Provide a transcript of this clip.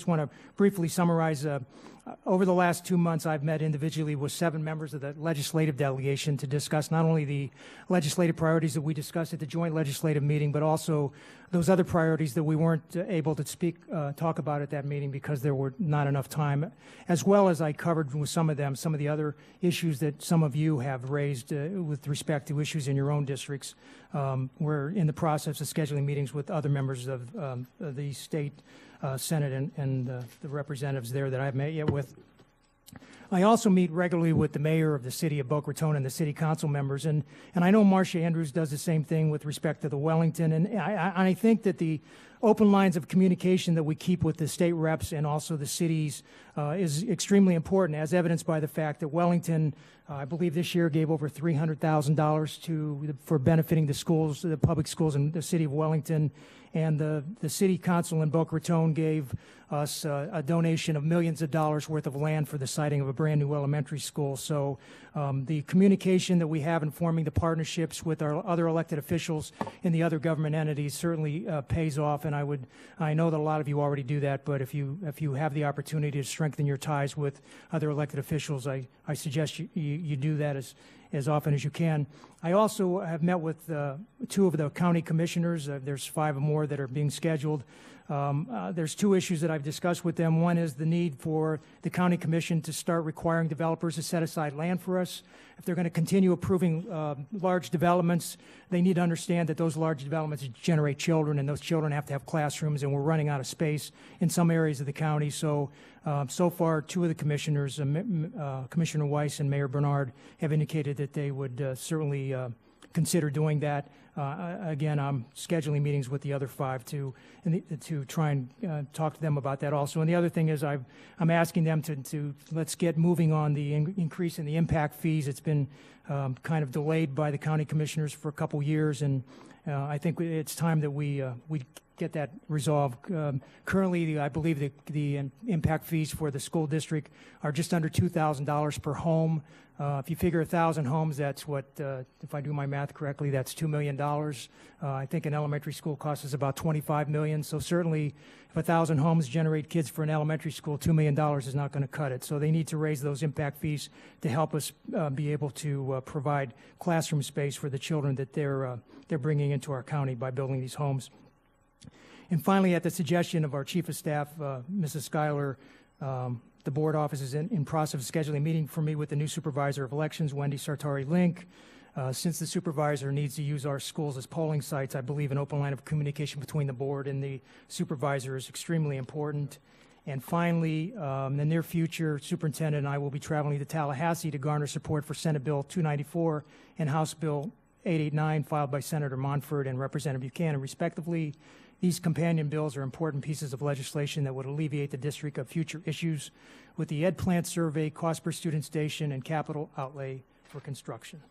just want to briefly summarize. Over the last 2 months, I've met individually with 7 members of the legislative delegation to discuss not only the legislative priorities that we discussed at the joint legislative meeting, but also those other priorities that we weren't able to talk about at that meeting because there were not enough time, as well as I covered with some of them some of the other issues that some of you have raised with respect to issues in your own districts. We're in the process of scheduling meetings with other members of the state Senate and the representatives there that I haven't met yet with. I also meet regularly with the mayor of the city of Boca Raton and the city council members, and I know Marcia Andrews does the same thing with respect to the Wellington, and I think that the open lines of communication that we keep with the state reps and also the cities is extremely important, as evidenced by the fact that Wellington, I believe this year, gave over $300,000 for benefiting the schools, the public schools in the city of Wellington, and the city council in Boca Raton gave us a donation of millions of dollars worth of land for the siting of a brand new elementary school. So the communication that we have in forming the partnerships with our other elected officials in the other government entities certainly pays off, and I know that a lot of you already do that, but if you have the opportunity to strengthen your ties with other elected officials, I suggest you do that as often as you can. I also have met with 2 of the county commissioners. There's 5 more that are being scheduled. There's 2 issues that I've discussed with them. One is the need for the county commission to start requiring developers to set aside land for us. If they're going to continue approving large developments, they need to understand that those large developments generate children, and those children have to have classrooms, and we're running out of space in some areas of the county. So far, 2 of the commissioners, Commissioner Weiss and Mayor Bernard, have indicated that they would certainly consider doing that. Again, I'm scheduling meetings with the other 5 to try and talk to them about that also. And the other thing is I'm asking them to let's get moving on the increase in the impact fees. It's been kind of delayed by the county commissioners for a couple years, and I think it's time that we get that resolved. Currently, I believe the impact fees for the school district are just under $2,000 per home. If you figure 1,000 homes, that's what, if I do my math correctly, that's $2 million. I think an elementary school cost is about $25 million. So certainly, if 1,000 homes generate kids for an elementary school, $2 million is not going to cut it. So they need to raise those impact fees to help us be able to provide classroom space for the children that they're bringing into our county by building these homes. And finally, at the suggestion of our Chief of Staff, Mrs. Schuyler, the board office is in process of scheduling a meeting for me with the new supervisor of elections, Wendy Sartari-Link. Since the supervisor needs to use our schools as polling sites, I believe an open line of communication between the board and the supervisor is extremely important. And finally, in the near future, Superintendent and I will be traveling to Tallahassee to garner support for Senate Bill 294 and House Bill 889 filed by Senator Monfort and Representative Buchanan, respectively. These companion bills are important pieces of legislation that would alleviate the district of future issues with the Ed Plant Survey, cost per student station, and capital outlay for construction.